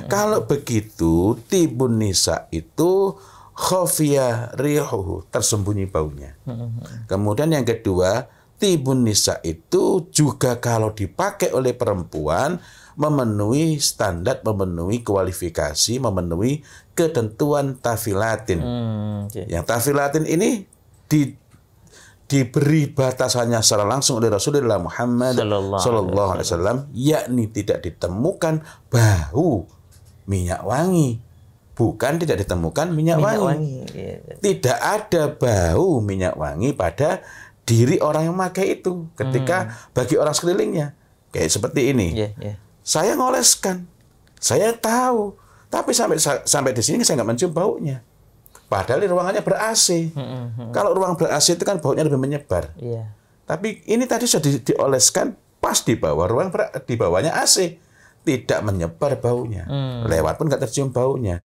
Kalau begitu, tibun nisa itu khafiyah rihuhu, tersembunyi baunya. Kemudian yang kedua, tibun nisa itu juga kalau dipakai oleh perempuan memenuhi standar, memenuhi kualifikasi, memenuhi ketentuan tafilatin. Yang tafilatin ini diberi batasannya secara langsung oleh Rasulullah Muhammad Sallallahu Alaihi Wasallam, yakni tidak ditemukan bau minyak wangi, bukan tidak ditemukan minyak wangi. Tidak ada bau minyak wangi pada diri orang yang memakai itu ketika bagi orang sekelilingnya. Kayak seperti ini. Saya ngoleskan, saya tahu, tapi sampai di sini saya nggak mencium baunya. Padahal ruangannya ber-AC. Kalau ruang ber-AC itu kan baunya lebih menyebar. Tapi ini tadi sudah dioleskan pas di bawah ruang di bawahnya AC, tidak menyebar baunya. Lewat pun nggak tercium baunya.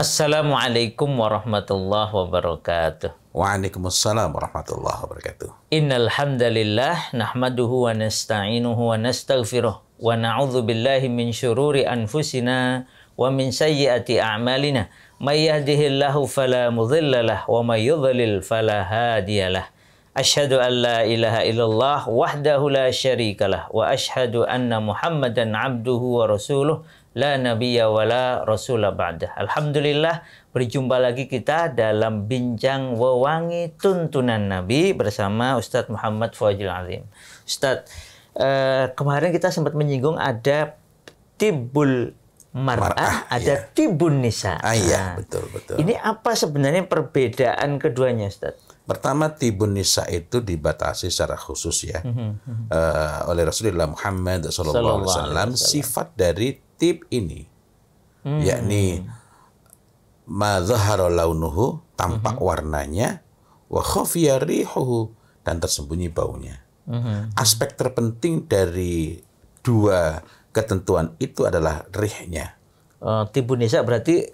Assalamualaikum warahmatullahi wabarakatuh. Waalaikumsalam warahmatullahi wabarakatuh. Innal hamdalillah nahmaduhu wa nasta'inuhu wa nastaghfiruh wa na'udzu billahi min syururi anfusina wa min sayyiati a'malina. May yahdihillahu fala mudhillalah wa may yudhlil fala hadiyalah. Asyhadu an la ilaha illallah wahdahu la syarikalah wa asyhadu anna Muhammadan abduhu wa rasuluh la nabiyya wa la rasula ba'dah. Alhamdulillah, berjumpa lagi kita dalam bincang wewangi tuntunan Nabi bersama Ustadz Muhammad Fawzil Azim. Ustadz, kemarin kita sempat menyinggung ada tibul mar'ah, ada tibun nisa. Iya, betul. Ini apa sebenarnya perbedaan keduanya, Ustadz? Pertama, tibun nisa itu dibatasi secara khusus ya oleh Rasulullah Muhammad SAW. Sifat dari tib ini, yakni ma zahara launuhu, tampak warnanya, wa khafiya rihuhu, dan tersembunyi baunya. Aspek terpenting dari dua ketentuan itu adalah rihnya. Tibun nisa berarti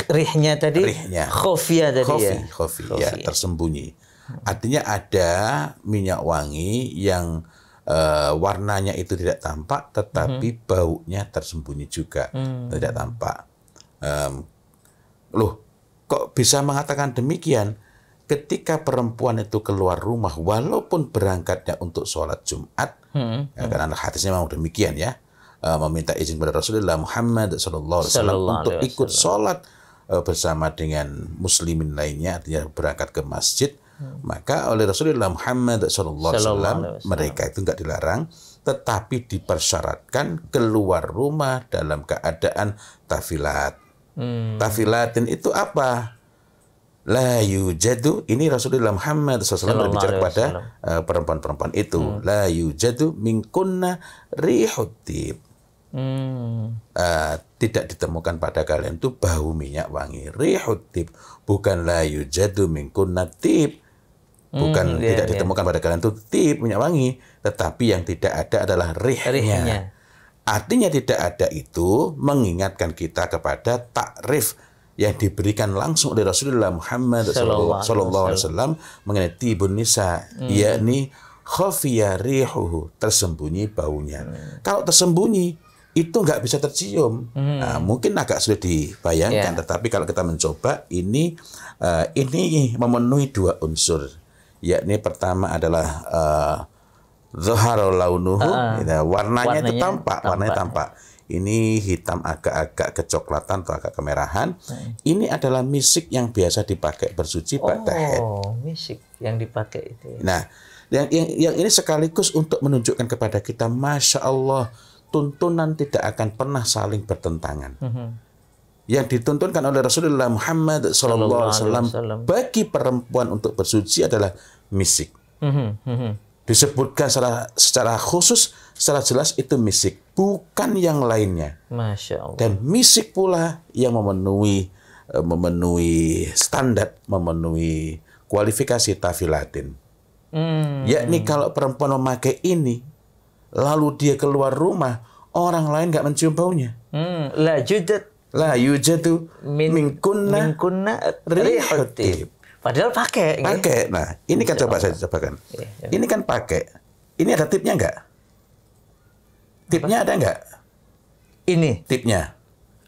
rihnya tadi, khofiyah tadi, ya, tersembunyi. Artinya ada minyak wangi yang warnanya itu tidak tampak, tetapi baunya tersembunyi juga, tidak tampak. Loh, kok bisa mengatakan demikian? Ketika perempuan itu keluar rumah, walaupun berangkatnya untuk sholat Jumat, karena hadisnya memang demikian ya, meminta izin kepada Rasulullah Muhammad SAW untuk ikut sholat bersama dengan muslimin lainnya, artinya berangkat ke masjid, maka oleh Rasulullah Muhammad SAW mereka itu enggak dilarang, tetapi dipersyaratkan keluar rumah dalam keadaan tafilat. Tafilatin itu apa? La yujadu, ini Rasulullah Muhammad SAW berbicara kepada perempuan-perempuan itu. La yujadu minkunna rihutib. Tidak ditemukan pada kalian itu bau minyak wangi. Rihutib, bukan la yujadu minkunna tib. Bukan tidak ditemukan pada kalian itu tib, minyak wangi. Tetapi yang tidak ada adalah rihnya. Artinya tidak ada itu mengingatkan kita kepada takrif yang diberikan langsung oleh Rasulullah Muhammad SAW mengenai tibun nisa, yakni khafiya rihuhu, tersembunyi baunya. Kalau tersembunyi itu nggak bisa tercium. Nah, mungkin agak sulit dibayangkan, tetapi kalau kita mencoba, ini memenuhi dua unsur, yakni pertama adalah zahara launuhu, warnanya itu tampak, warnanya tampak. Ini hitam agak-agak kecoklatan atau agak kemerahan. Ini adalah misik yang biasa dipakai bersuci pada haid. Oh, misik yang dipakai itu. Nah, yang ini sekaligus untuk menunjukkan kepada kita, Masya Allah, tuntunan tidak akan pernah saling bertentangan. Yang dituntunkan oleh Rasulullah Muhammad SAW bagi perempuan untuk bersuci adalah misik. Disebutkan secara khusus, secara jelas itu misik, bukan yang lainnya. Masya Allah. Dan misik pula yang memenuhi standar, memenuhi kualifikasi tafilatin. Yakni kalau perempuan memakai ini, lalu dia keluar rumah, orang lain nggak mencium baunya. La yujadu minkunna rihutib. Padahal pakai. Pakai. Nah, ini kan coba saya cobakan. Ini kan pakai. Ini ada tipnya nggak? Tipnya ada nggak? Ini tipnya.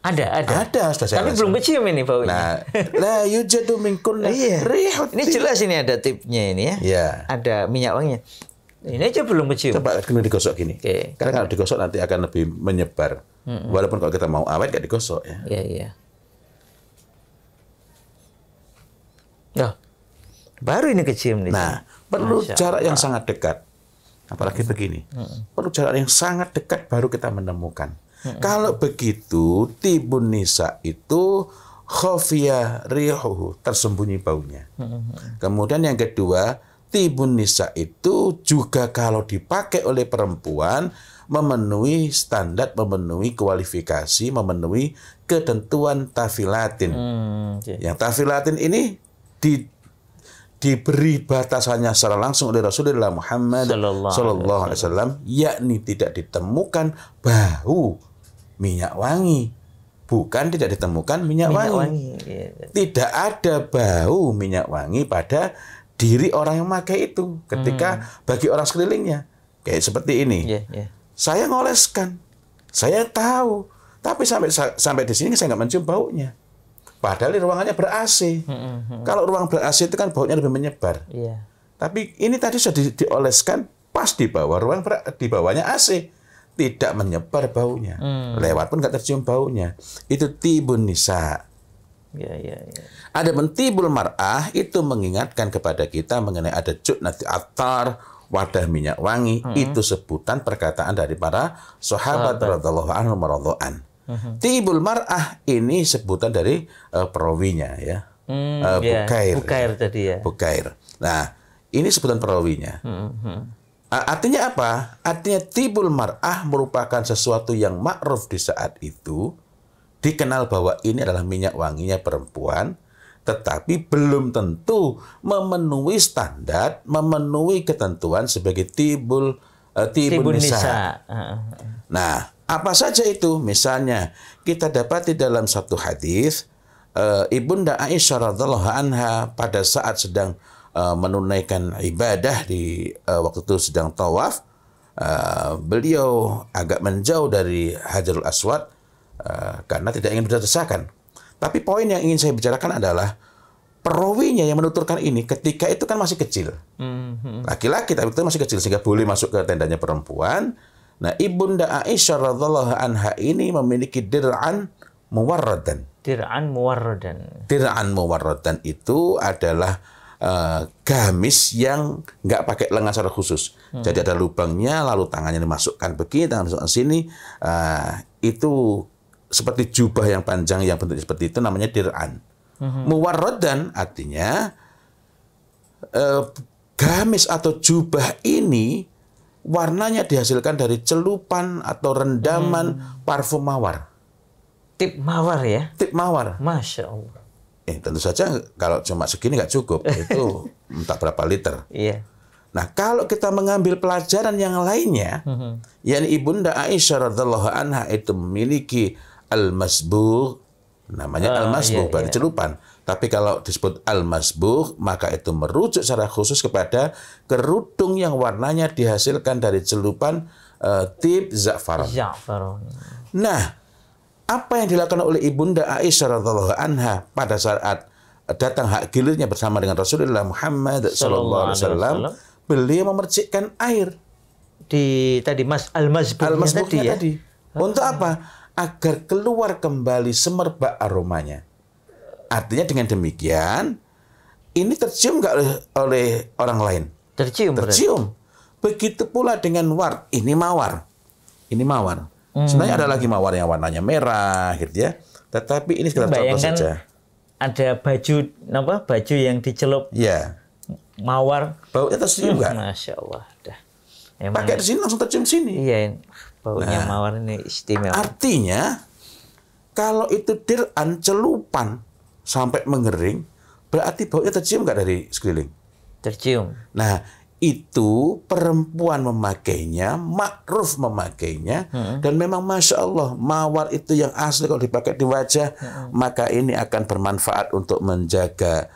Ada. Ada, sudah saya Tapi belum kecium ini baunya. Nah, la yujadu min kulli rihut. Ini jelas ini ada tipnya ini ya. Iya. Ada minyak wanginya. Ini aja belum kecium. Coba kena digosok gini. Oke. Karena kalau digosok nanti akan lebih menyebar. Walaupun kalau kita mau awet nggak digosok ya. Iya. Nah, baru ini kecium nih. Nah, perlu jarak yang sangat dekat. Apalagi begini. Perlu jarak yang sangat dekat baru kita menemukan. Kalau begitu, tibun nisa itu khafiyah rihuhu, tersembunyi baunya. Kemudian yang kedua, tibun nisa itu juga kalau dipakai oleh perempuan memenuhi standar, memenuhi kualifikasi, memenuhi ketentuan tafilatin. Yang tafilatin ini diberi batasannya secara langsung oleh Rasulullah Muhammad Sallallahu Alaihi Wasallam, yakni tidak ditemukan bau minyak wangi, bukan tidak ditemukan minyak wangi. Tidak ada bau minyak wangi pada diri orang yang memakai itu ketika bagi orang sekelilingnya. Kayak seperti ini. Saya ngoleskan, saya tahu, tapi sampai di sini saya nggak mencium baunya. Padahal di ruangannya ber-AC. Kalau ruang ber-AC itu kan baunya lebih menyebar. Tapi ini tadi sudah dioleskan pas di bawah ruang di bawahnya AC. Tidak menyebar baunya. Lewat pun nggak tercium baunya. Itu tibun nisa. Ada tibul mar'ah itu mengingatkan kepada kita mengenai ada judnati atar, wadah minyak wangi. Itu sebutan perkataan dari para sahabat radhiyallahu anhum radhiyallahu. Tibul mar'ah ini sebutan dari perawinya ya. Bukair tadi ya. Bukair. Nah, ini sebutan perawinya. Artinya apa? Artinya tibul mar'ah merupakan sesuatu yang ma'ruf di saat itu, dikenal bahwa ini adalah minyak wanginya perempuan, tetapi belum tentu memenuhi standar, memenuhi ketentuan sebagai tibun nisa. Nah, apa saja itu? Misalnya, kita dapati dalam satu hadis, Ibunda Aisyah radhiallahu anha pada saat sedang menunaikan ibadah di waktu itu sedang tawaf, beliau agak menjauh dari Hajarul Aswad karena tidak ingin berdesakan. Tapi poin yang ingin saya bicarakan adalah perawinya yang menuturkan ini ketika itu kan masih kecil. Laki-laki tapi itu masih kecil sehingga boleh masuk ke tendanya perempuan. Nah, Ibunda Aisyah radhiallahu anha ini memiliki dir'an muwarradan. Dir'an muwarradan itu adalah gamis yang nggak pakai lengan secara khusus. Jadi ada lubangnya, lalu tangannya dimasukkan begini, tangan masukkan sini. Itu seperti jubah yang panjang yang bentuknya seperti itu, namanya dir'an. Muwarradan artinya gamis atau jubah ini warnanya dihasilkan dari celupan atau rendaman parfum mawar. Tip mawar ya? Tip mawar. Masya Allah. Tentu saja kalau cuma segini nggak cukup. Itu entah berapa liter. Nah, kalau kita mengambil pelajaran yang lainnya, yakni Ibunda Aisyah radhiallahu anha itu memiliki al-masbugh, namanya al-masbugh, berarti celupan. Tapi kalau disebut al-masbugh, maka itu merujuk secara khusus kepada kerudung yang warnanya dihasilkan dari celupan tib za'faron. Nah, apa yang dilakukan oleh Ibunda Aisyah radhiallahu anha pada saat datang hak gilirnya bersama dengan Rasulullah Muhammad sallallahu alaihi wasallam, beliau memercikkan air di tadi al-masbuhnya tadi. Untuk apa? Agar keluar kembali semerbak aromanya. Artinya dengan demikian ini tercium nggak oleh orang lain? Tercium. Begitu pula dengan ward. Ini mawar. Sebenarnya ada lagi mawar yang warnanya merah, gitu ya. Tetapi ini sekedar contoh saja. Ada baju yang dicelup. Mawar. Baunya tercium nggak? Masya Allah. Pakai di sini langsung tercium sini. Baunya mawar ini istimewa. Artinya kalau itu dir'an celupan sampai mengering, berarti baunya tercium nggak dari sekeliling? Tercium. Nah, itu perempuan memakainya, ma'ruf memakainya, dan memang Masya Allah, mawar itu yang asli kalau dipakai di wajah, maka ini akan bermanfaat untuk menjaga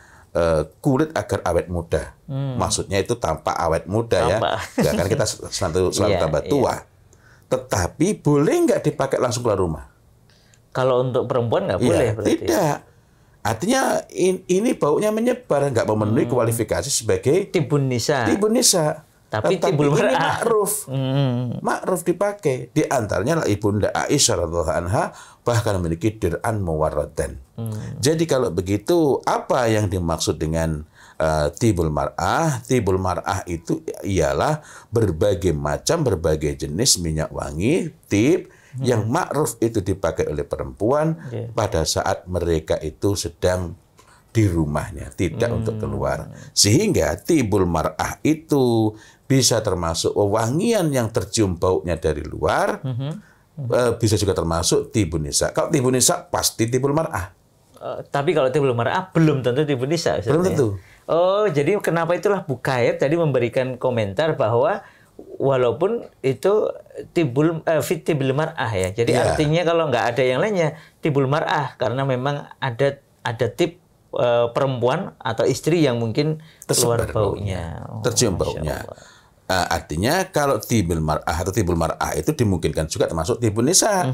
kulit agar awet muda. Maksudnya itu tampak awet muda ya. Ya kan kita selalu tambah tua. Tetapi boleh nggak dipakai langsung keluar rumah? Kalau untuk perempuan nggak boleh berarti. Tidak. Artinya ini baunya menyebar, nggak memenuhi kualifikasi sebagai tibun nisa. Tibun nisa. Tapi tibul ini mar'ah. Ma'ruf dipakai. Di antaranya lah Ibunda Aisyah radhiyallahu anha bahkan memiliki dir'an muwarradan. Jadi kalau begitu apa yang dimaksud dengan tibul mar'ah? Tibul mar'ah itu ialah berbagai macam, berbagai jenis minyak wangi, tib yang ma'ruf itu dipakai oleh perempuan pada saat mereka itu sedang di rumahnya, tidak untuk keluar. Sehingga tibul mar'ah itu bisa termasuk wewangian yang tercium baunya dari luar, bisa juga termasuk tibun nisa. Kalau tibun nisa pasti tibul mar'ah. Tapi kalau tibul mar'ah belum tentu tibun nisa. Belum tentu. Oh, jadi kenapa itulah Bukayat tadi memberikan komentar bahwa walaupun itu tibul mar'ah ya. Jadi artinya kalau nggak ada yang lainnya tibul mar'ah karena memang ada tip perempuan atau istri yang mungkin keluar baunya. Tercium baunya. Artinya kalau tibul mar'ah atau tibul mar'ah itu dimungkinkan juga termasuk tibun nisa.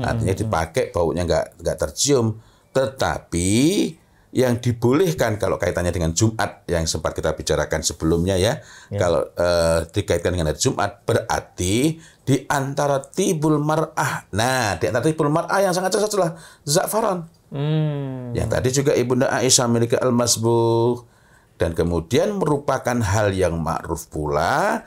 Artinya dipakai baunya nggak tercium. Tetapi yang dibolehkan kalau kaitannya dengan Jumat yang sempat kita bicarakan sebelumnya ya. Kalau dikaitkan dengan hari Jumat berarti di antara tibul mar'ah. Nah, di antara tibul mar'ah yang sangat cocok adalah za'faran. Yang tadi juga Ibunda Aisyah memiliki al-masbuh dan kemudian merupakan hal yang ma'ruf pula,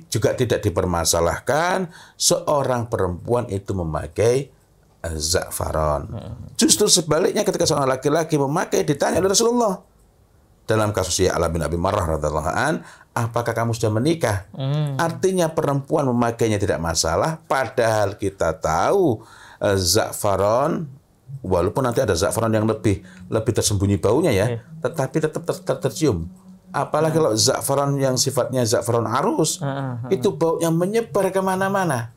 juga tidak dipermasalahkan seorang perempuan itu memakai za'faran. Justru sebaliknya ketika seorang laki-laki memakai ditanya oleh Rasulullah dalam kasus Ya'la bin Abi Marrah radhiyallahu an, apakah kamu sudah menikah? Artinya perempuan memakainya tidak masalah, padahal kita tahu za'faran walaupun nanti ada za'faran yang lebih tersembunyi baunya ya, tetapi tetap tercium. Apalagi kalau za'faran yang sifatnya za'faran arus, itu baunya menyebar kemana-mana.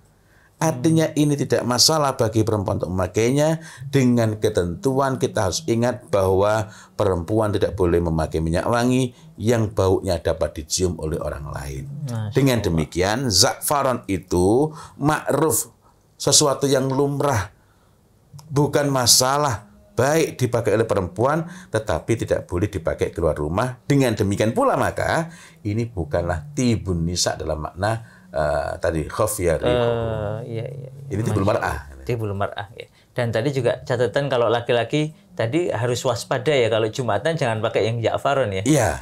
Artinya ini tidak masalah bagi perempuan untuk memakainya. Dengan ketentuan kita harus ingat bahwa perempuan tidak boleh memakai minyak wangi yang baunya dapat dicium oleh orang lain. Dengan demikian za'faran itu ma'ruf, sesuatu yang lumrah, bukan masalah baik dipakai oleh perempuan tetapi tidak boleh dipakai keluar rumah. Dengan demikian pula maka ini bukanlah tibun nisa dalam makna tadi khafiyah. Ini tibul mar'ah. Tibul mar'ah ya. Dan tadi juga catatan kalau laki-laki tadi harus waspada ya, kalau Jumatan jangan pakai yang za'faran ya. Iya.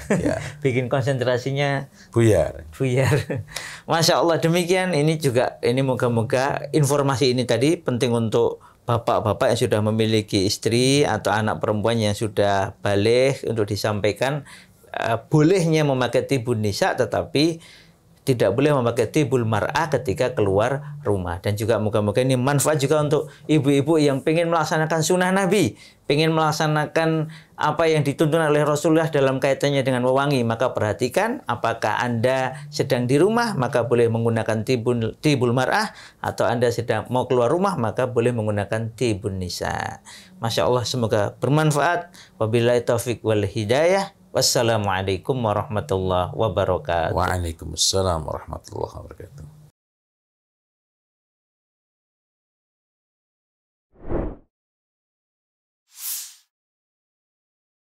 Bikin konsentrasinya buyar. Masya Allah, demikian ini moga-moga informasi ini tadi penting untuk bapak-bapak yang sudah memiliki istri atau anak perempuan yang sudah baligh untuk disampaikan bolehnya memakai tibun nisa tetapi tidak boleh memakai tibul mar'ah ketika keluar rumah. Dan juga moga-moga ini manfaat juga untuk ibu-ibu yang ingin melaksanakan sunnah Nabi, ingin melaksanakan apa yang dituntun oleh Rasulullah dalam kaitannya dengan wewangi. Maka perhatikan apakah Anda sedang di rumah maka boleh menggunakan tibul mar'ah, atau Anda sedang mau keluar rumah maka boleh menggunakan tibun nisa. Masya Allah, semoga bermanfaat. Wabillahi taufiq wal hidayah. Wassalamualaikum warahmatullahi wabarakatuh. Waalaikumsalam warahmatullahi wabarakatuh.